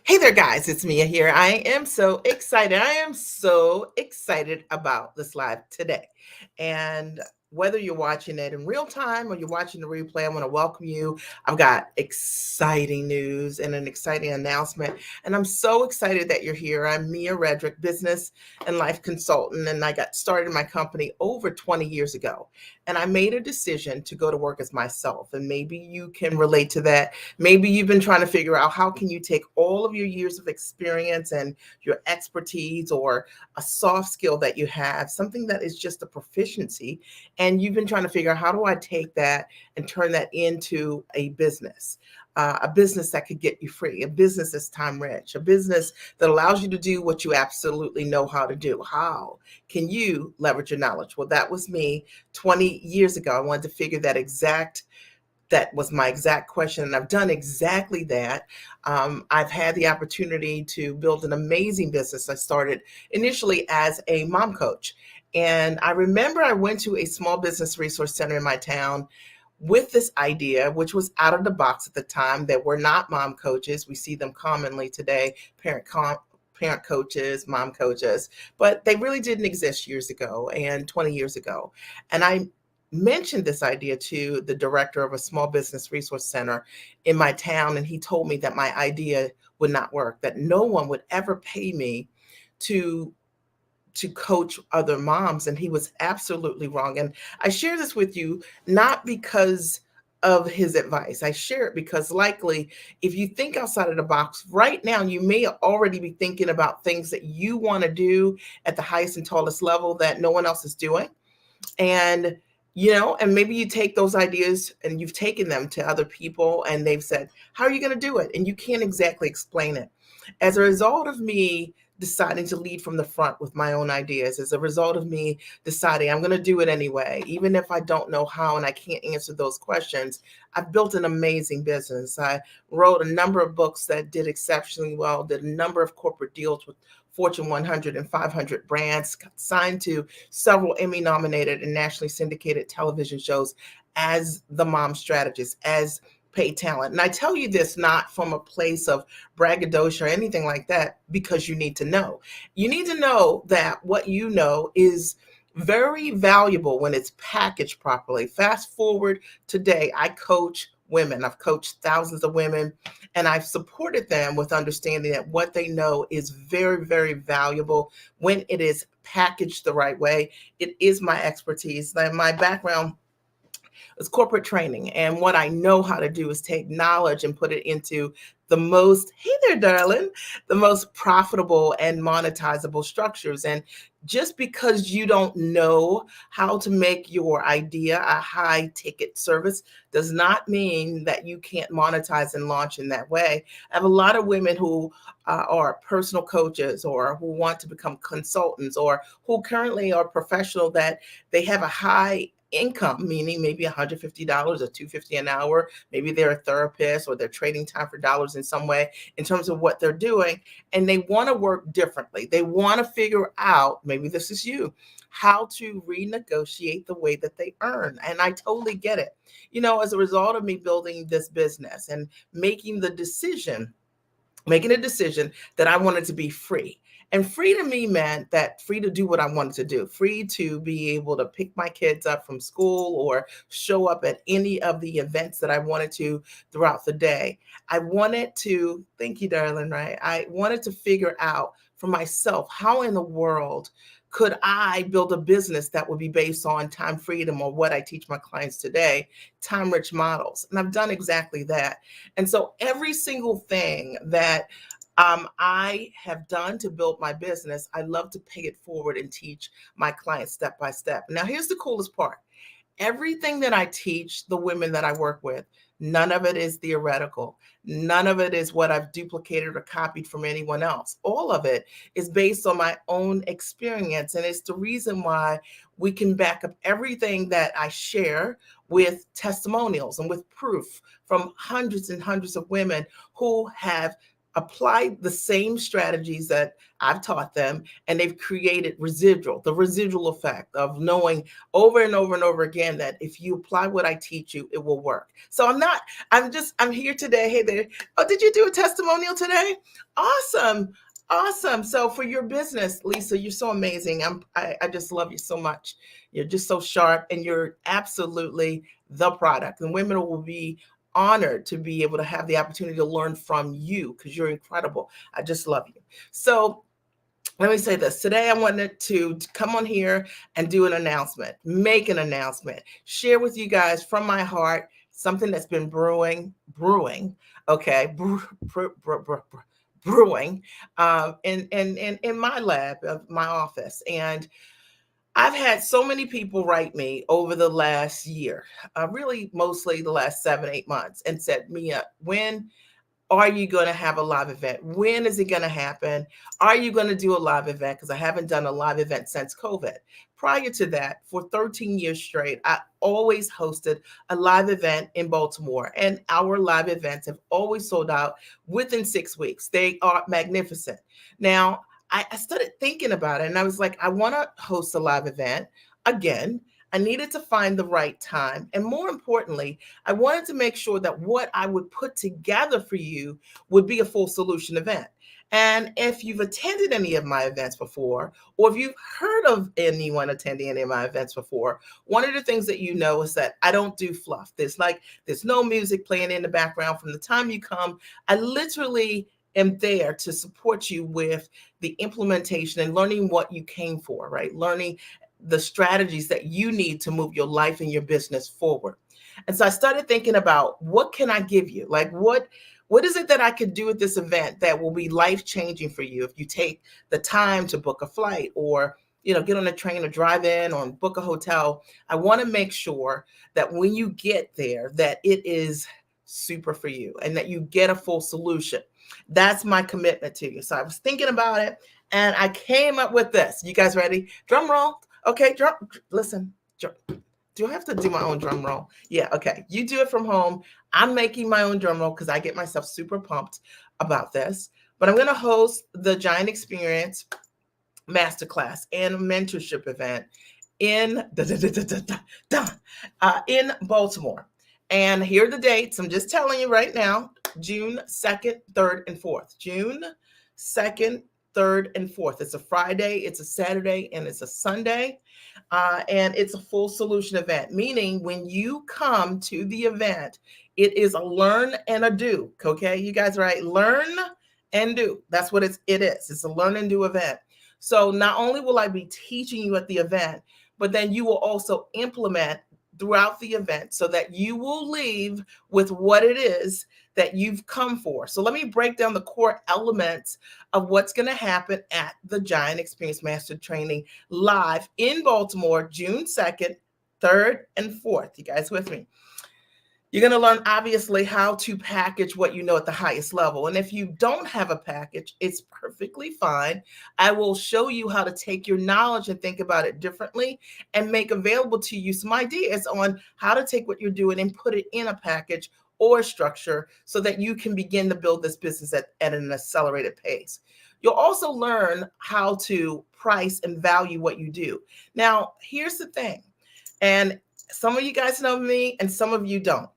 Hey there, guys. It's Mia here. I am so excited. I am so excited about this live today. And whether you're watching it in real time or you're watching the replay, I want to welcome you. I've got exciting news and an exciting announcement. And I'm so excited that you're here. I'm Mia Redrick, business and life consultant. And I got started my company over 20 years ago. And I made a decision to go to work as myself. And maybe you can relate to that. Maybe you've been trying to figure out how can you take all of your years of experience and your expertise or a soft skill that you have, something that is just a proficiency, and you've been trying to figure out how do I take that and turn that into a business that could get you free, a business that's time rich, a business that allows you to do what you absolutely know how to do. How can you leverage your knowledge? Well, that was me 20 years ago. I wanted to figure that was my exact question, and I've done exactly that. I've had the opportunity to build an amazing business. I started initially as a mom coach, and I remember I went to a small business resource center in my town with this idea, which was out of the box at the time. That were not mom coaches. We see them commonly today, parent coaches, mom coaches, but they really didn't exist years ago and 20 years ago. And I mentioned this idea to the director of a small business resource center in my town, and he told me that my idea would not work, that no one would ever pay me to coach other moms, and he was absolutely wrong. And I share this with you not because of his advice. I share it because likely if you think outside of the box right now, you may already be thinking about things that you want to do at the highest and tallest level that no one else is doing. And and maybe you take those ideas and you've taken them to other people and they've said, how are you going to do it? And you can't exactly explain it. As a result of me deciding to lead from the front with my own ideas, as a result of me deciding I'm going to do it anyway, even if I don't know how and I can't answer those questions, I've built an amazing business. I wrote a number of books that did exceptionally well, did a number of corporate deals with Fortune 100 and 500 brands, got signed to several Emmy nominated and nationally syndicated television shows as the mom strategist, as paid talent. And I tell you this not from a place of braggadocio or anything like that, because you need to know. You need to know that what you know is very valuable when it's packaged properly. Fast forward today, I coach women. I've coached thousands of women, and I've supported them with understanding that what they know is very, very valuable when it is packaged the right way. It is my expertise. My background is corporate training. And what I know how to do is take knowledge and put it into hey there, darling, the most profitable and monetizable structures. And just because you don't know how to make your idea a high ticket service does not mean that you can't monetize and launch in that way. I have a lot of women who are personal coaches or who want to become consultants or who currently are professional that they have a high income, meaning maybe $150 or $250 an hour. Maybe they're a therapist or they're trading time for dollars in some way in terms of what they're doing. And they want to work differently. They want to figure out, maybe this is you, how to renegotiate the way that they earn. And I totally get it. As a result of me building this business and making a decision that I wanted to be free. And free to me meant that free to do what I wanted to do, free to be able to pick my kids up from school or show up at any of the events that I wanted to throughout the day. I wanted to, thank you, darling, right? I wanted to figure out for myself, how in the world could I build a business that would be based on time freedom, or what I teach my clients today, time rich models? And I've done exactly that. And so every single thing that I have done to build my business, I love to pay it forward and teach my clients step by step. Now, here's the coolest part. Everything that I teach the women that I work with, none of it is theoretical. None of it is what I've duplicated or copied from anyone else. All of it is based on my own experience. And it's the reason why we can back up everything that I share with testimonials and with proof from hundreds and hundreds of women who have applied the same strategies that I've taught them, and they've created the residual effect of knowing over and over and over again that if you apply what I teach you, it will work. So I'm here today. Hey there. Oh, did you do a testimonial today? Awesome. Awesome. So for your business, Lisa, you're so amazing. I just love you so much. You're just so sharp, and you're absolutely the product. And women will be honored to be able to have the opportunity to learn from you because you're incredible. I just love you. So let me say this. Today, I wanted to come on here and do an announcement, make an announcement, share with you guys from my heart something that's been brewing, okay, brewing in my lab of my office. And I've had so many people write me over the last year, really mostly the last 7, 8 months, and said, Mia, when are you going to have a live event? When is it going to happen? Are you going to do a live event? Because I haven't done a live event since COVID. Prior to that, for 13 years straight, I always hosted a live event in Baltimore, and our live events have always sold out within 6 weeks. They are magnificent. Now, I started thinking about it, and I was like, I want to host a live event again. I needed to find the right time. And more importantly, I wanted to make sure that what I would put together for you would be a full solution event. And if you've attended any of my events before, or if you've heard of anyone attending any of my events before, one of the things that you know is that I don't do fluff. There's no music playing in the background from the time you come. I literally am there to support you with the implementation and learning what you came for, right? Learning the strategies that you need to move your life and your business forward. And so I started thinking about, what can I give you? Like, what is it that I could do at this event that will be life changing for you if you take the time to book a flight, or get on a train or drive in or book a hotel? I want to make sure that when you get there, that it is super for you and that you get a full solution. That's my commitment to you. So I was thinking about it, and I came up with this. You guys ready? Drum roll. Okay, listen. Do I have to do my own drum roll? Yeah, okay. You do it from home. I'm making my own drum roll because I get myself super pumped about this. But I'm going to host the Giant Experience Masterclass and Mentorship event in in Baltimore. And here are the dates. I'm just telling you right now: June 2nd, 3rd, and 4th. June 2nd, 3rd, and 4th. It's a Friday, it's a Saturday, and it's a Sunday. And it's a full solution event, meaning when you come to the event, it is a learn and a do. Okay, you guys, right? Learn and do. That's what it is. It's a learn and do event. So not only will I be teaching you at the event, but then you will also implement throughout the event so that you will leave with what it is that you've come for. So let me break down the core elements of what's going to happen at the Giant Experience Master Training live in Baltimore, June 2nd, 3rd, and 4th. You guys with me? You're going to learn, obviously, how to package what you know at the highest level. And if you don't have a package, it's perfectly fine. I will show you how to take your knowledge and think about it differently and make available to you some ideas on how to take what you're doing and put it in a package or structure so that you can begin to build this business at an accelerated pace. You'll also learn how to price and value what you do. Now, here's the thing, and some of you guys know me and some of you don't.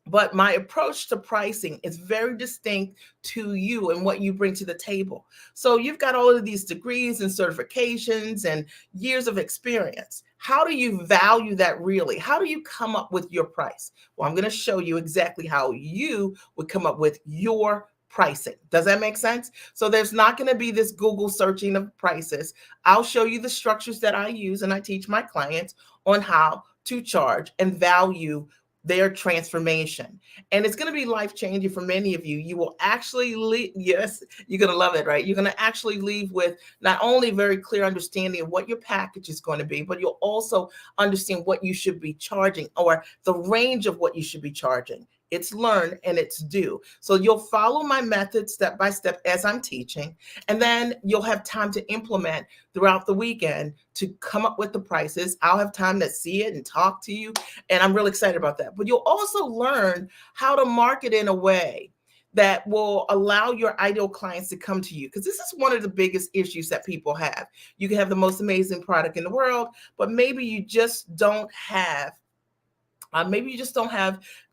But my approach to pricing is very distinct to you and what you bring to the table. So you've got all of these degrees and certifications and years of experience. How do you value that really? How do you come up with your price? Well, I'm going to show you exactly how you would come up with your pricing. Does that make sense? So there's not going to be this Google searching of prices. I'll show you the structures that I use, and I teach my clients on how to charge and value their transformation. And it's going to be life-changing for many of you. You will actually leave, yes, you're going to love it, right? You're going to actually leave with not only very clear understanding of what your package is going to be, but you'll also understand what you should be charging, or the range of what you should be charging. It's learn and it's do. So you'll follow my method step by step as I'm teaching, and then you'll have time to implement throughout the weekend to come up with the prices. I'll have time to see it and talk to you, and I'm really excited about that. But you'll also learn how to market in a way that will allow your ideal clients to come to you. Because this is one of the biggest issues that people have. You can have the most amazing product in the world, but maybe you just don't have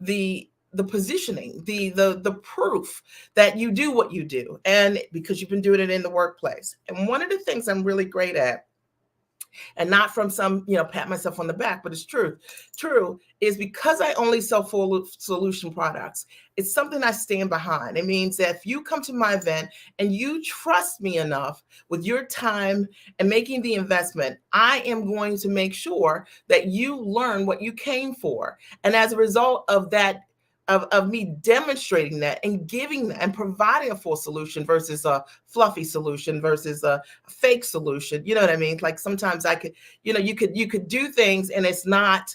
the positioning, the proof that you do what you do, and because you've been doing it in the workplace. And one of the things I'm really great at, and not from some, pat myself on the back, but it's true, is because I only sell full solution products, it's something I stand behind. It means that if you come to my event and you trust me enough with your time and making the investment, I am going to make sure that you learn what you came for. And as a result of that, of me demonstrating that and giving that and providing a full solution versus a fluffy solution versus a fake solution. You know what I mean? Like sometimes I could, you could do things and it's not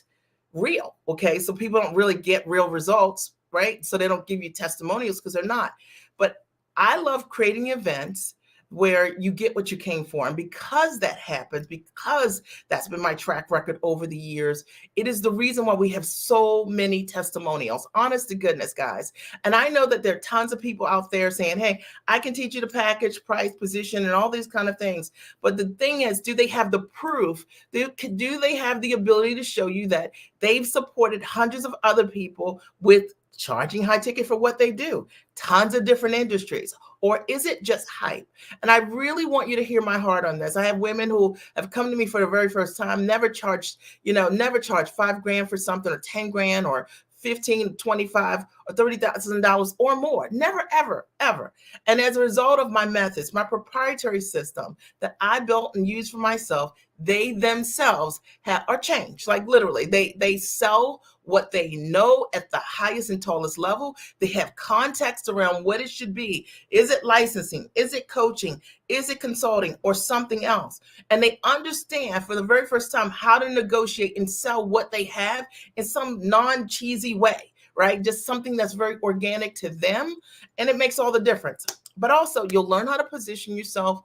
real. Okay. So people don't really get real results, right? So they don't give you testimonials because they're not. But I love creating events where you get what you came for. And because that happens, because that's been my track record over the years, it is the reason why we have so many testimonials. Honest to goodness, guys. And I know that there are tons of people out there saying, hey, I can teach you the package, price, position, and all these kind of things. But the thing is, do they have the proof? Do they have the ability to show you that they've supported hundreds of other people with charging high ticket for what they do, tons of different industries? Or is it just hype? And I really want you to hear my heart on this. I have women who have come to me for the very first time, never charged $5,000 for something, or 10 grand, or 15, 25, or $30,000 or more. Never, ever, ever. And as a result of my methods, my proprietary system that I built and used for myself, they themselves are changed. Like literally, they sell what they know at the highest and tallest level. They have context around what it should be. Is it licensing? Is it coaching? Is it consulting or something else? And they understand for the very first time how to negotiate and sell what they have in some non-cheesy way, right? Just something that's very organic to them. And it makes all the difference. But also you'll learn how to position yourself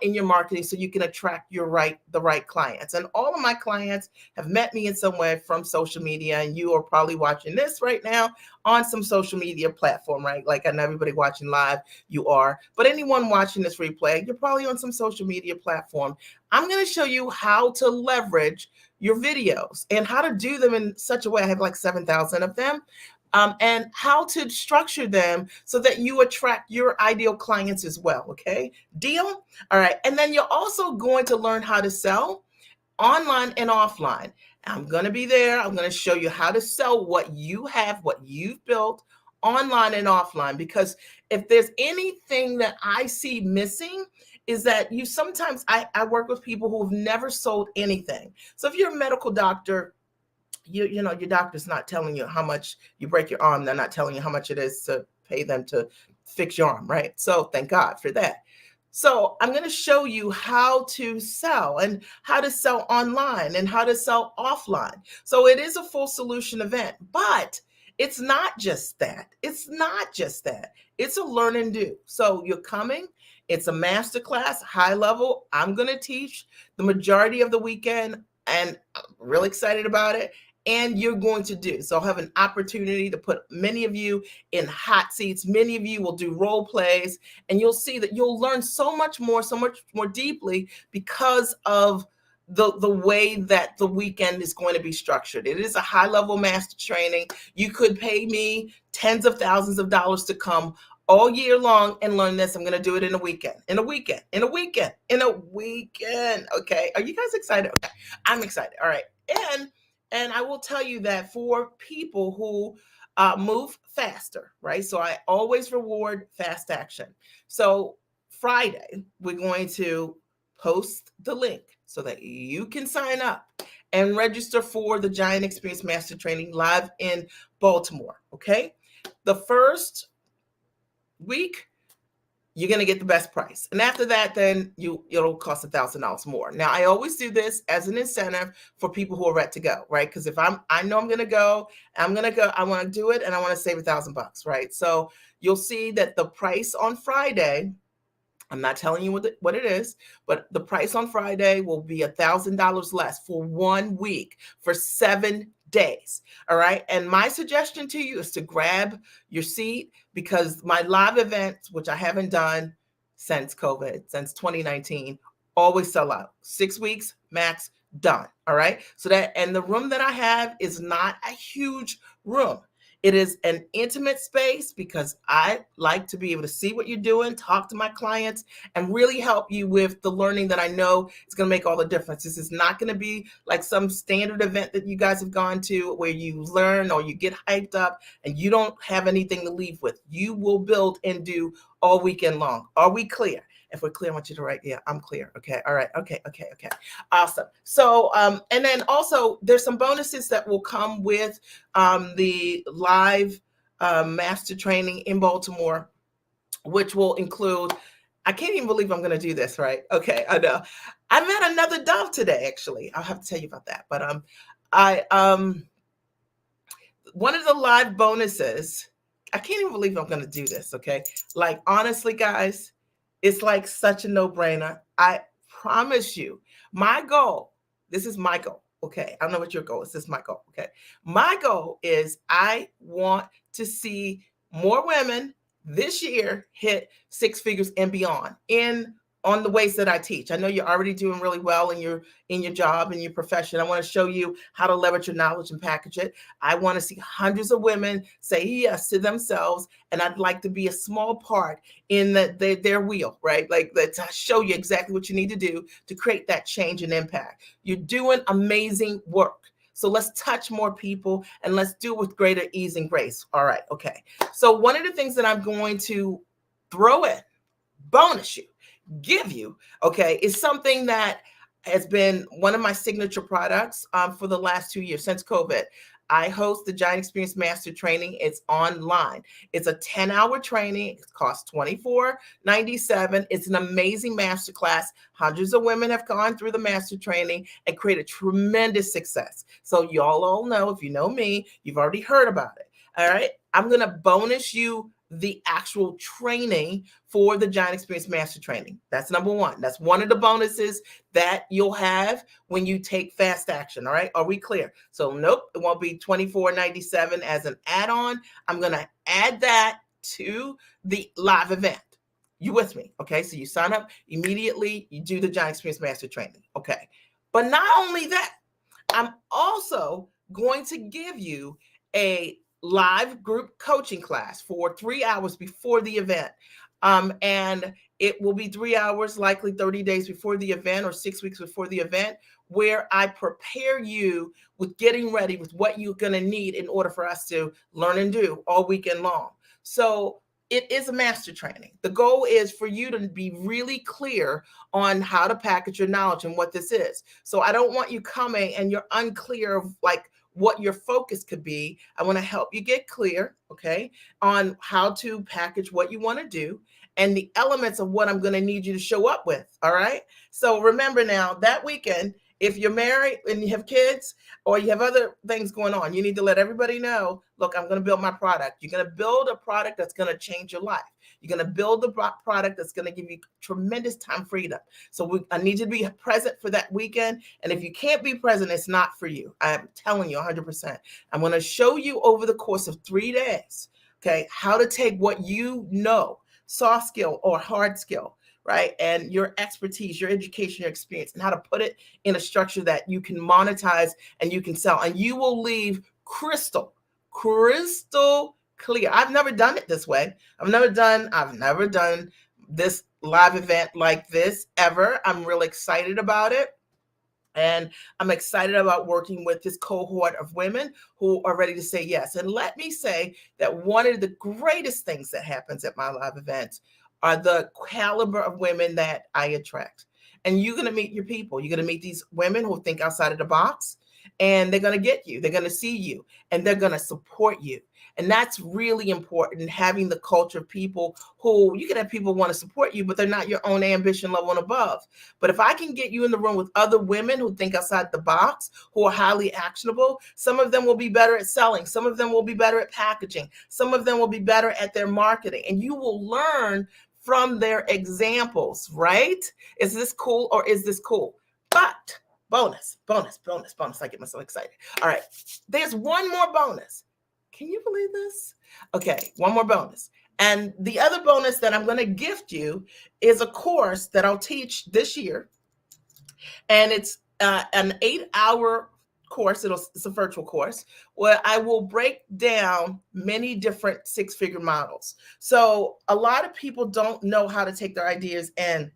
in your marketing so you can attract the right clients. And all of my clients have met me in some way from social media, and you are probably watching this right now on some social media platform, right? Like I know everybody watching live, you are, but anyone watching this replay, you're probably on some social media platform. I'm going to show you how to leverage your videos and how to do them in such a way. I have like 7,000 of them. And how to structure them so that you attract your ideal clients as well. Okay, deal? All right. And then you're also going to learn how to sell online and offline. I'm going to be there. I'm going to show you how to sell what you have, what you've built online and offline. Because if there's anything that I see missing, is that I work with people who have never sold anything. So if you're a medical doctor, your doctor's not telling you how much you break your arm. They're not telling you how much it is to pay them to fix your arm, right? So thank God for that. So I'm going to show you how to sell and how to sell online and how to sell offline. So it is a full solution event, but it's not just that. It's not just that. It's a learn and do. So you're coming. It's a masterclass, high level. I'm going to teach the majority of the weekend, and I'm really excited about it. And you're going to do. So I'll have an opportunity to put many of you in hot seats. Many of you will do role plays, and you'll see that you'll learn so much more deeply because of the way that the weekend is going to be structured. It is a high level master training. You could pay me tens of thousands of dollars to come all year long and learn this. I'm going to do it in a weekend. Okay. Are you guys excited? Okay. I'm excited. All right. And I will tell you that for people who move faster, right? So I always reward fast action. So Friday, we're going to post the link so that you can sign up and register for the Giant Experience Master Training live in Baltimore. Okay. The first week, you're going to get the best price. And after that, then it'll cost $1,000 more. Now, I always do this as an incentive for people who are ready to go, right? Because if I know I'm going to go, I want to do it, and I want to save $1,000, right? So you'll see that the price on Friday, I'm not telling you what it is, but the price on Friday will be $1,000 less for 1 week, for 7 days. All right. And my suggestion to you is to grab your seat, because my live events, which I haven't done since COVID, since 2019, always sell out. 6 weeks max, done. All right. So that, and the room that I have is not a huge room. It is an intimate space because I like to be able to see what you're doing, talk to my clients, and really help you with the learning that I know is going to make all the difference. This is not going to be like some standard event that you guys have gone to where you learn or you get hyped up and you don't have anything to leave with. You will build and do all weekend long. Are we clear? If we're clear, I want you to write, yeah, I'm clear. Okay. All right. Okay. Awesome. So, and then also there's some bonuses that will come with the live master training in Baltimore, which will include, I can't even believe I'm going to do this, right? Okay. I know. I met another dove today, actually. I'll have to tell you about that. But one of the live bonuses, I can't even believe I'm going to do this. Okay. Like, honestly, guys, it's like such a no-brainer. I promise you, my goal, this is my goal. Okay. I don't know what your goal is. This is my goal. Okay. My goal is I want to see more women this year hit 6 figures and beyond on the ways that I teach. I know you're already doing really well in your job and your profession. I want to show you how to leverage your knowledge and package it. I want to see hundreds of women say yes to themselves, and I'd like to be a small part in their wheel, right? Like, to show you exactly what you need to do to create that change and impact. You're doing amazing work. So let's touch more people and let's do it with greater ease and grace. All right. Okay. So one of the things that I'm going to throw in, bonus you, give you, okay, is something that has been one of my signature products for the last 2 years since COVID. I host the Giant Experience Master Training. It's online. It's a 10-hour training. It costs $24.97. It's an amazing masterclass. Hundreds of women have gone through the master training and created tremendous success. So y'all all know, if you know me, you've already heard about it. All right. I'm going to bonus you the actual training for the Giant Experience Master Training. That's number one. That's one of the bonuses that you'll have when you take fast action. All right. Are we clear? So nope, it won't be $24.97 as an add-on. I'm going to add that to the live event. You with me? Okay. So you sign up immediately. You do the Giant Experience Master Training. Okay. But not only that, I'm also going to give you a live group coaching class for 3 hours before the event. And it will be 3 hours, likely 30 days before the event or 6 weeks before the event, where I prepare you with getting ready with what you're going to need in order for us to learn and do all weekend long. So it is a master training. The goal is for you to be really clear on how to package your knowledge and what this is. So I don't want you coming and you're unclear of like what your focus could be. I want to help you get clear, okay, on how to package what you want to do and the elements of what I'm going to need you to show up with. All right. So remember now, that weekend, if you're married and you have kids or you have other things going on, you need to let everybody know, look, I'm going to build my product. You're going to build a product that's going to change your life. You're going to build the product that's going to give you tremendous time freedom. So I need you to be present for that weekend. And if you can't be present, it's not for you. I'm telling you 100%. I'm going to show you over the course of 3 days, okay, how to take what you know, soft skill or hard skill, right? And your expertise, your education, your experience, and how to put it in a structure that you can monetize and you can sell. And you will leave crystal clear. I've never done it this way. I've never done this live event like this ever. I'm really excited about it. And I'm excited about working with this cohort of women who are ready to say yes. And let me say that one of the greatest things that happens at my live events are the caliber of women that I attract. And you're going to meet your people. You're going to meet these women who think outside of the box, and they're going to get you. They're going to see you, and they're going to support you. And that's really important, having the culture of people who you can have people want to support you, but they're not your own ambition level and above. But if I can get you in the room with other women who think outside the box, who are highly actionable, some of them will be better at selling. Some of them will be better at packaging. Some of them will be better at their marketing. And you will learn from their examples, right? Is this cool or is this cool? But bonus, bonus, bonus, bonus. I get myself excited. All right. There's one more bonus. Can you believe this? Okay, one more bonus. And the other bonus that I'm going to gift you is a course that I'll teach this year. And it's an 8-hour course. It's a virtual course where I will break down many different six-figure models. So a lot of people don't know how to take their ideas and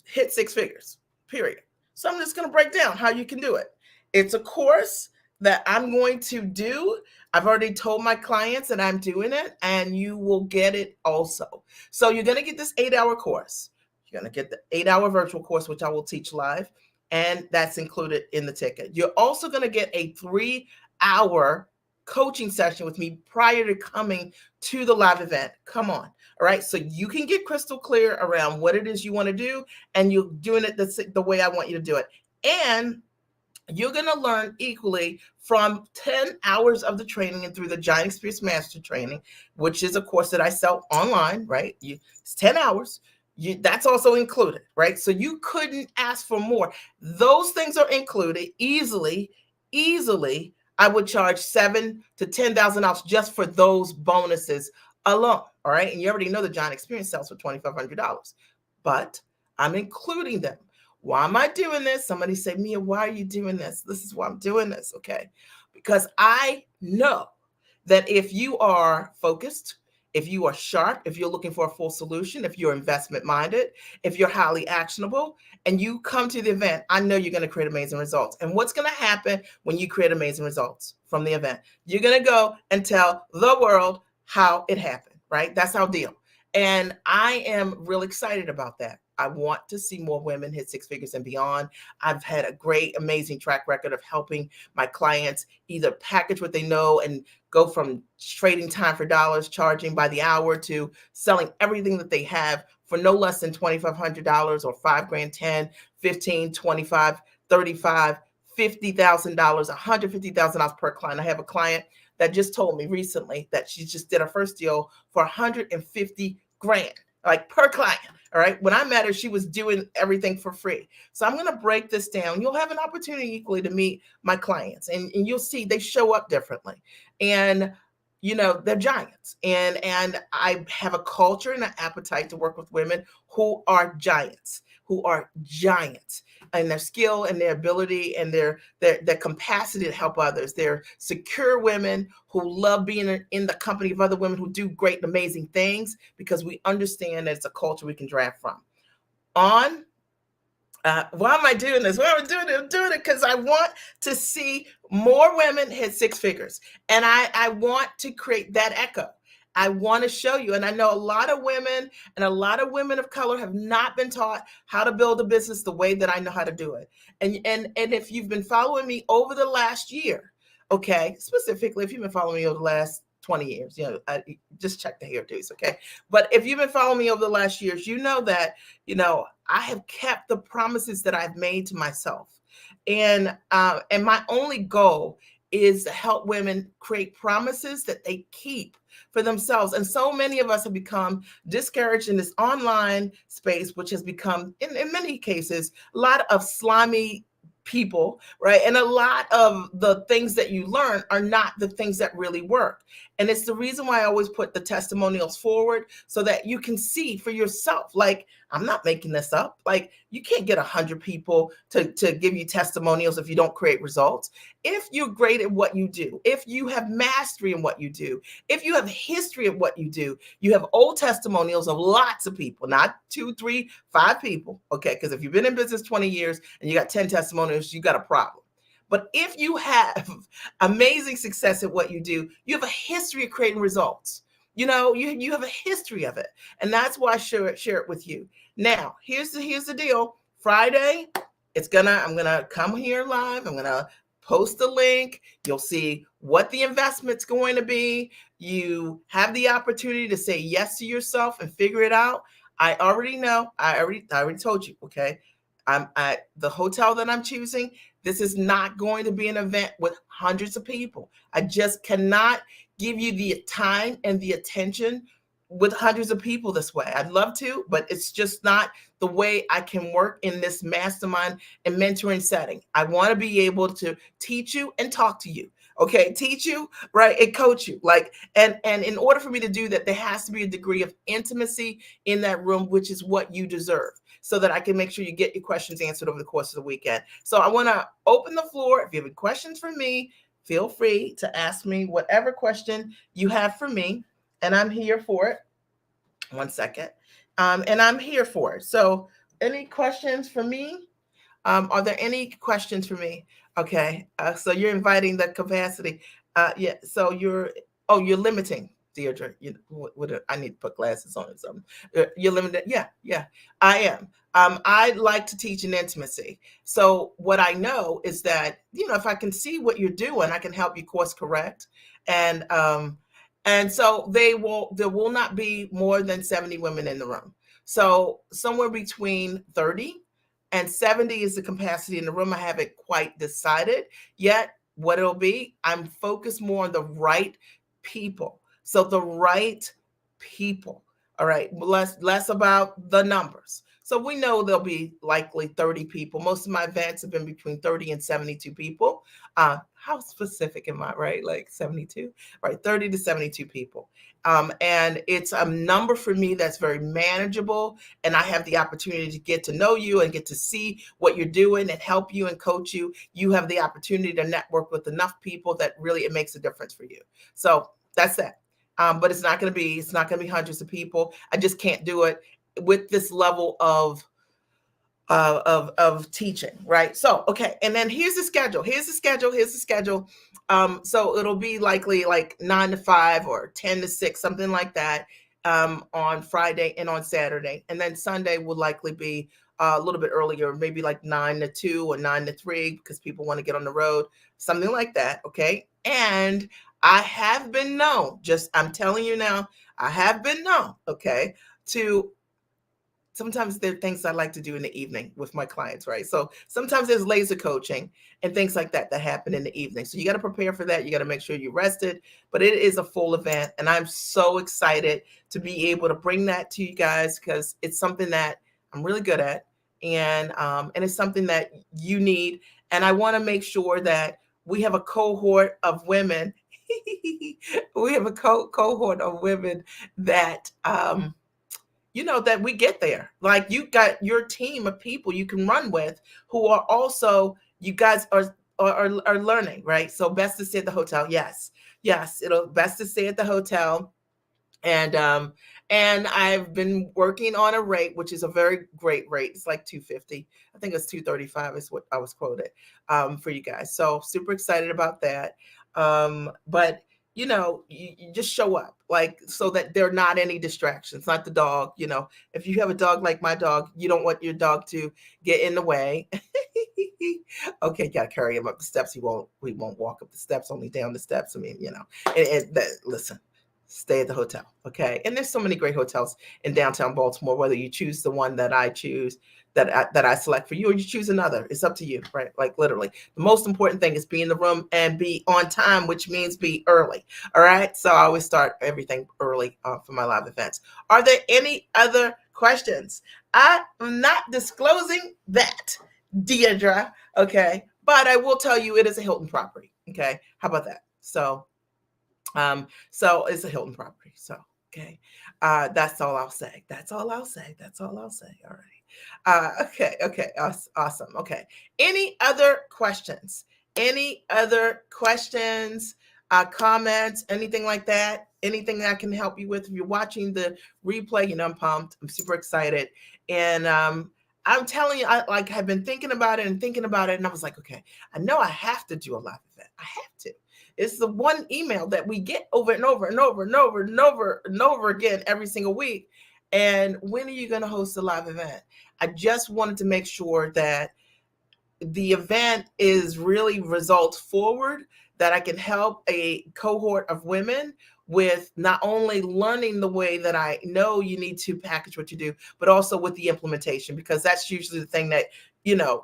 hit six figures, period. So I'm just going to break down how you can do it. It's a course that I'm going to do. I've already told my clients that I'm doing it, and you will get it also. So you're going to get this 8-hour course. You're going to get the 8-hour virtual course, which I will teach live, and that's included in the ticket. You're also going to get a 3-hour coaching session with me prior to coming to the live event. Come on. All right. So you can get crystal clear around what it is you want to do, and you're doing it the way I want you to do it. And you're going to learn equally from 10 hours of the training and through the Giant Experience Master Training, which is a course that I sell online, right? It's 10 hours. That's also included, right? So you couldn't ask for more. Those things are included easily. I would charge $7,000 to $10,000 just for those bonuses alone. All right. And you already know the Giant Experience sells for $2,500, but I'm including them. Why am I doing this? Somebody say, Mia, why are you doing this? This is why I'm doing this. Okay. Because I know that if you are focused, if you are sharp, if you're looking for a full solution, if you're investment minded, if you're highly actionable, and you come to the event, I know you're going to create amazing results. And what's going to happen when you create amazing results from the event? You're going to go and tell the world how it happened, right? That's our deal. And I am real excited about that. I want to see more women hit six figures and beyond. I've had a great, amazing track record of helping my clients either package what they know and go from trading time for dollars, charging by the hour, to selling everything that they have for no less than $2,500 or $5,000, 10, 15, 25, 35, $50,000, $150,000 per client. I have a client that just told me recently that she just did her first deal for $150,000, like per client. All right. When I met her, she was doing everything for free. So I'm going to break this down. You'll have an opportunity equally to meet my clients, and you'll see they show up differently. And they're giants. And I have a culture and an appetite to work with women who are giants, and their skill and their ability and their capacity to help others. They're secure women who love being in the company of other women who do great and amazing things, because we understand that it's a culture we can draft from. Why am I doing this? Why am I doing it? I'm doing it because I want to see more women hit six figures. And I want to create that echo. I want to show you. And I know a lot of women and a lot of women of color have not been taught how to build a business the way that I know how to do it. And if you've been following me over the last year, okay, specifically, if you've been following me over the last 20 years, I just check the hairdos, okay? But if you've been following me over the last years, you know that, I have kept the promises that I've made to myself. And my only goal is to help women create promises that they keep for themselves. And so many of us have become discouraged in this online space, which has become, in many cases, a lot of slimy people, right? And a lot of the things that you learn are not the things that really work. And it's the reason why I always put the testimonials forward, so that you can see for yourself. Like, I'm not making this up. Like, you can't get 100 people to give you testimonials if you don't create results. If you're great at what you do, if you have mastery in what you do, if you have history of what you do, you have old testimonials of lots of people, not 2, 3, 5 people. Okay. Because if you've been in business 20 years and you got 10 testimonials, you got a problem. But if you have amazing success at what you do, you have a history of creating results. You have a history of it. And that's why I share it with you. Now, here's the deal. Friday, I'm gonna come here live. I'm gonna post the link. You'll see what the investment's going to be. You have the opportunity to say yes to yourself and figure it out. I already know. I already told you. Okay. I'm at the hotel that I'm choosing. This is not going to be an event with hundreds of people. I just cannot give you the time and the attention with hundreds of people this way. I'd love to, but it's just not the way I can work in this mastermind and mentoring setting. I want to be able to teach you and talk to you. Okay, teach you, right, and coach you. Like, and in order for me to do that, there has to be a degree of intimacy in that room, which is what you deserve, so that I can make sure you get your questions answered over the course of the weekend. So I want to open the floor. If you have any questions for me, feel free to ask me whatever question you have for me, and I'm here for it. One second. And I'm here for it. So, any questions for me? Are there any questions for me? Okay. So you're inviting the capacity. Yeah. So you're limiting, Deirdre. I need to put glasses on or something. You're limited. Yeah. Yeah. I am. I like to teach in intimacy. So what I know is that, if I can see what you're doing, I can help you course correct. And so there will not be more than 70 women in the room. So somewhere between 30 and 70 is the capacity in the room. I haven't quite decided yet what it'll be. I'm focused more on the right people. So the right people. All right. Less about the numbers. So we know there'll be likely 30 people. Most of my events have been between 30 and 72 people. How specific am I, right? Like 72, right? 30 to 72 people. And it's a number for me that's very manageable. And I have the opportunity to get to know you and get to see what you're doing and help you and coach you. You have the opportunity to network with enough people that really it makes a difference for you. So that's that. But it's not going to be hundreds of people. I just can't do it with this level of teaching, right? So, okay. And then here's the schedule. So it'll be likely like 9 to 5 or 10 to 6, something like that, on Friday and on Saturday. And then Sunday will likely be a little bit earlier, maybe like 9 to 2 or 9 to 3, because people want to get on the road, something like that. Okay. And I have been known, I'm telling you now, I have been known, okay, to sometimes there are things I like to do in the evening with my clients, right? So sometimes there's laser coaching and things like that happen in the evening. So you got to prepare for that. You got to make sure you're rested, but it is a full event. And I'm so excited to be able to bring that to you guys, because it's something that I'm really good at. And it's something that you need. And I want to make sure that we have a cohort of women. We have a cohort of women that, that we get there. Like, you got your team of people you can run with who are also, you guys are learning, right? So best to stay at the hotel. Yes, it'll best to stay at the hotel. And I've been working on a rate, which is a very great rate. It's like $250. I think it's $235 is what I was quoted for you guys. So super excited about that. But you just show up, like, so that there are not any distractions, not the dog. If you have a dog like my dog, you don't want your dog to get in the way. Okay, gotta carry him up the steps. We won't walk up the steps, only down the steps. I mean, listen, stay at the hotel. Okay. And there's so many great hotels in downtown Baltimore, whether you choose the one that I choose, that I select for you, or you choose another. It's up to you, right? Like, literally, the most important thing is be in the room and be on time, which means be early. All right. So I always start everything early for my live events. Are there any other questions? I am not disclosing that, Deirdre. Okay. But I will tell you, it is a Hilton property. Okay. How about that? So it's a Hilton property. So, okay. That's all I'll say. All right. Okay. Awesome. Okay. Any other questions? Comments, anything like that? Anything that I can help you with? If you're watching the replay, I'm pumped. I'm super excited. And, I'm telling you, I have been thinking about it, and I was like, okay, I know I have to do a live event. I have to. It's the one email that we get over and over and over and over and over and over again every single week. And when are you going to host a live event? I just wanted to make sure that the event is really results forward, that I can help a cohort of women with not only learning the way that I know you need to package what you do, but also with the implementation, because that's usually the thing that,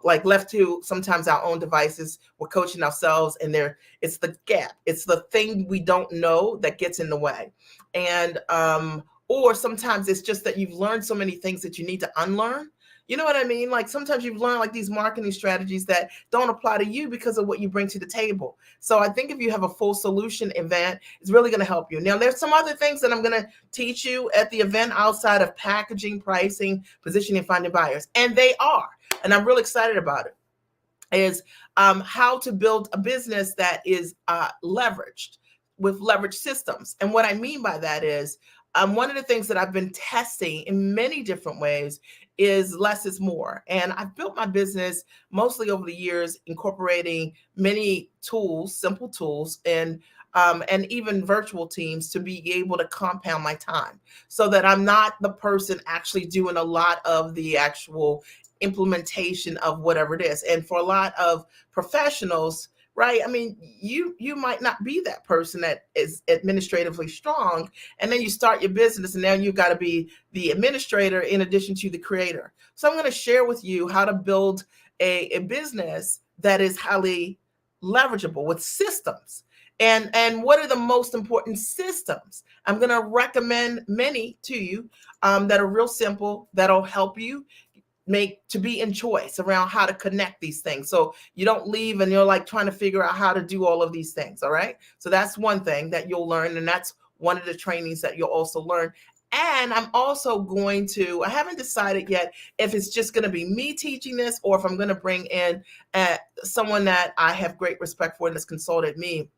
like, left to sometimes our own devices, we're coaching ourselves, and it's the gap. It's the thing we don't know that gets in the way. And or sometimes it's just that you've learned so many things that you need to unlearn. You know what I mean? Like sometimes you've learned like these marketing strategies that don't apply to you because of what you bring to the table. So I think if you have a full solution event, it's really going to help you. Now, there's some other things that I'm going to teach you at the event outside of packaging, pricing, positioning, and finding buyers. And they are. And I'm really excited about it. Is how to build a business that is leveraged with leverage systems. And what I mean by that is one of the things that I've been testing in many different ways is less is more. And I've built my business mostly over the years, incorporating many tools, simple tools, and even virtual teams to be able to compound my time so that I'm not the person actually doing a lot of the actual implementation of whatever it is. And for a lot of professionals, right? I mean, you might not be that person that is administratively strong, and then you start your business, and now you've got to be the administrator in addition to the creator. So I'm going to share with you how to build a business that is highly leverageable with systems. And what are the most important systems? I'm going to recommend many to you that are real simple, that'll help you make to be in choice around how to connect these things, so you don't leave and you're like trying to figure out how to do all of these things. All right, so that's one thing that you'll learn, and that's one of the trainings that you'll also learn. And I'm also going to, I haven't decided yet if it's just going to be me teaching this or if I'm going to bring in someone that I have great respect for and has consulted me.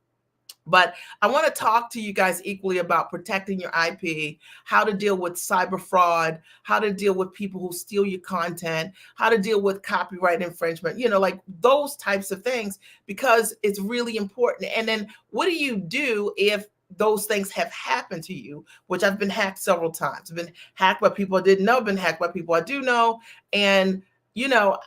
But I want to talk to you guys equally about protecting your IP, how to deal with cyber fraud, how to deal with people who steal your content, how to deal with copyright infringement, like those types of things, because it's really important. And then what do you do if those things have happened to you, which I've been hacked several times. I've been hacked by people I didn't know, been hacked by people I do know. And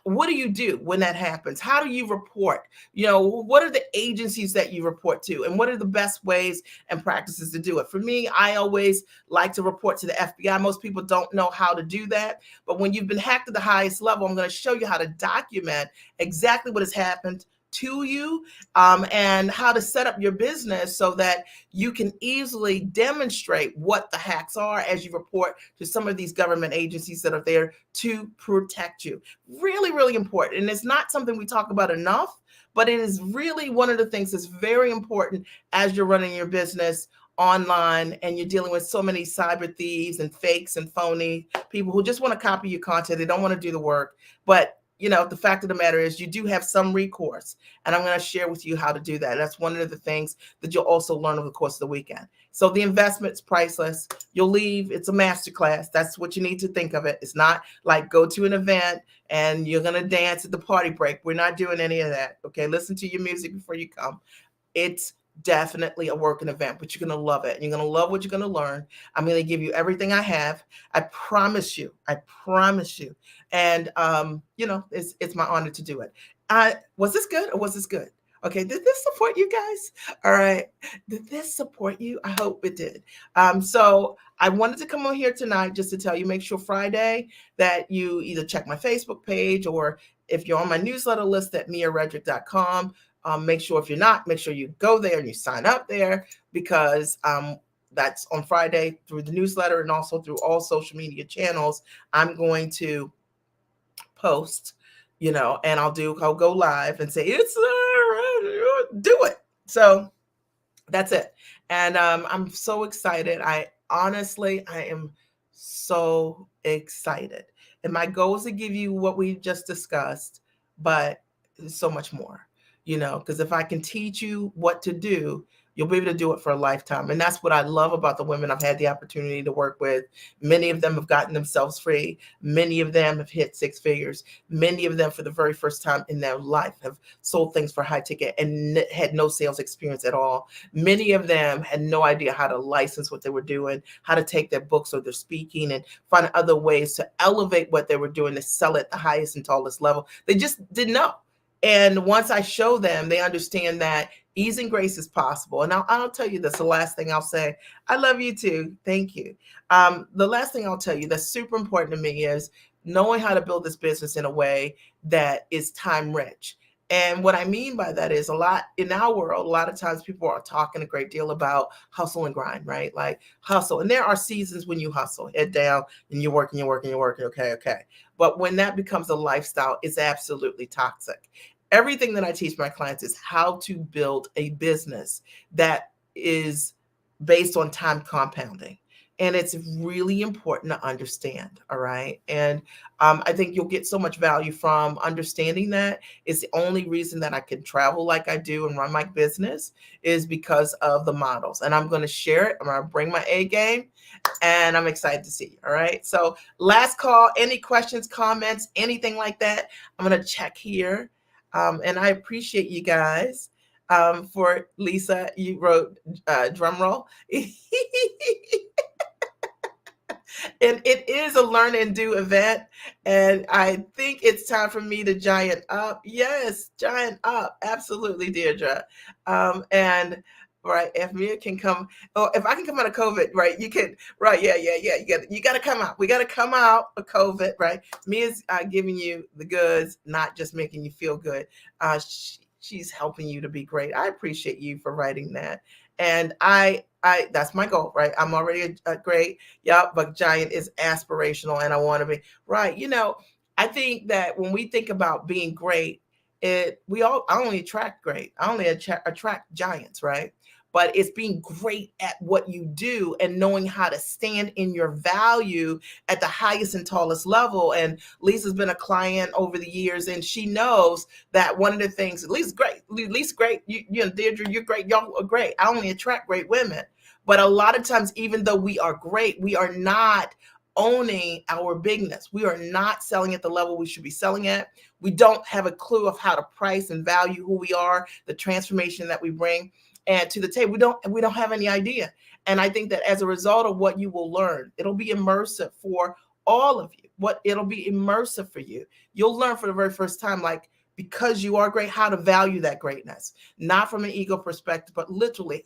what do you do when that happens? How do you report? What are the agencies that you report to? And what are the best ways and practices to do it? For me, I always like to report to the FBI. Most people don't know how to do that. But when you've been hacked at the highest level, I'm going to show you how to document exactly what has happened to you, and how to set up your business so that you can easily demonstrate what the hacks are as you report to some of these government agencies that are there to protect you. Really, really important. And it's not something we talk about enough, but it is really one of the things that's very important as you're running your business online and you're dealing with so many cyber thieves and fakes and phony people who just want to copy your content. They don't want to do the work. But the fact of the matter is you do have some recourse, and I'm going to share with you how to do that. That's one of the things that you'll also learn over the course of the weekend. So the investment's priceless. You'll leave. It's a masterclass. That's what you need to think of it. It's not like go to an event and you're going to dance at the party break. We're not doing any of that. Okay. Listen to your music before you come. It's definitely a working event, but you're going to love it. And you're going to love what you're going to learn. I'm going to give you everything I have. I promise you. I promise you. And, it's my honor to do it. Was this good or was this good? Okay. Did this support you guys? All right. Did this support you? I hope it did. So I wanted to come on here tonight just to tell you, make sure Friday that you either check my Facebook page, or if you're on my newsletter list at miaredrick.com, make sure if you're not, make sure you go there and you sign up there, because that's on Friday through the newsletter and also through all social media channels. I'm going to post, and I'll go live and say, do it. So that's it. And I'm so excited. I am so excited. And my goal is to give you what we just discussed, but so much more, because if I can teach you what to do, you'll be able to do it for a lifetime. And that's what I love about the women I've had the opportunity to work with. Many of them have gotten themselves free. Many of them have hit six figures. Many of them, for the very first time in their life, have sold things for high ticket and had no sales experience at all. Many of them had no idea how to license what they were doing, how to take their books or their speaking and find other ways to elevate what they were doing to sell at the highest and tallest level. They just didn't know. And once I show them, they understand that ease and grace is possible. And I'll tell you this, the last thing I'll say, I love you too. Thank you. The last thing I'll tell you that's super important to me is knowing how to build this business in a way that is time rich. And what I mean by that is a lot in our world, a lot of times people are talking a great deal about hustle and grind, right? Like hustle. And there are seasons when you hustle, head down, and you're working, you're working, you're working. Okay, okay. But when that becomes a lifestyle, it's absolutely toxic. Everything that I teach my clients is how to build a business that is based on time compounding. And it's really important to understand. All right. And I think you'll get so much value from understanding that. It's the only reason that I can travel like I do and run my business is because of the models. And I'm going to share it. I'm going to bring my A game and I'm excited to see you. All right. So, last call. Any questions, comments, anything like that? I'm going to check here. And I appreciate you guys. For Lisa, you wrote drum roll. And it is a learn and do event. And I think it's time for me to giant up. Yes, giant up. Absolutely, Deirdre. And right, if Mia can come, oh, if I can come out of COVID, right, you can, right, yeah, yeah, yeah. You got to come out. We got to come out of COVID, right? Mia's giving you the goods, not just making you feel good. She's helping you to be great. I appreciate you for writing that. And I that's my goal, right? I'm already a great, yeah, but giant is aspirational and I want to be right. I think that when we think about being great, I only attract great. I only attract giants, right? But it's being great at what you do and knowing how to stand in your value at the highest and tallest level. And Lisa's been a client over the years, and she knows that one of the things, Lisa's great, Lisa's great, Deirdre, you're great, y'all are great. I only attract great women. But a lot of times, even though we are great, we are not owning our bigness. We are not selling at the level we should be selling at. We don't have a clue of how to price and value who we are, the transformation that we bring and to the table. We don't have any idea. And I think that as a result of what you will learn, it'll be immersive for all of you. It'll be immersive for you. You'll learn for the very first time, like, because you are great, how to value that greatness, not from an ego perspective, but literally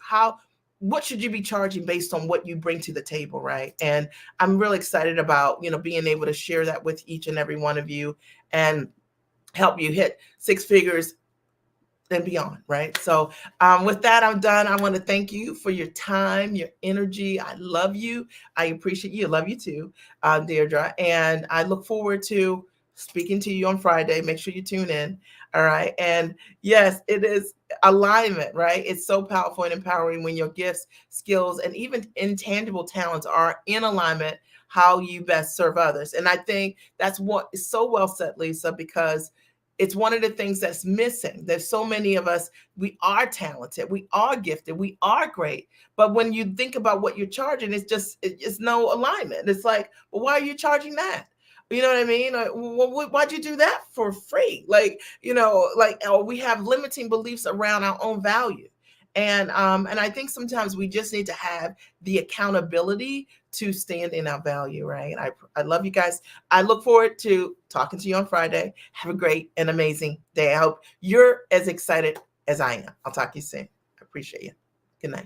what should you be charging based on what you bring to the table, right? And I'm really excited about, being able to share that with each and every one of you and help you hit six figures and beyond, right? So with that, I'm done. I want to thank you for your time, your energy. I love you. I appreciate you. I love you too, Deirdre. And I look forward to speaking to you on Friday. Make sure you tune in. All right. And yes, it is alignment, right? It's so powerful and empowering when your gifts, skills, and even intangible talents are in alignment, how you best serve others. And I think that's what is so well said, Lisa, because it's one of the things that's missing. There's so many of us, we are talented, we are gifted, we are great. But when you think about what you're charging, it's no alignment. It's like, well, why are you charging that? You know what I mean? Why'd you do that for free? We have limiting beliefs around our own value. And I think sometimes we just need to have the accountability to stand in our value, right? I love you guys. I look forward to talking to you on Friday. Have a great and amazing day. I hope you're as excited as I am. I'll talk to you soon. I appreciate you. Good night.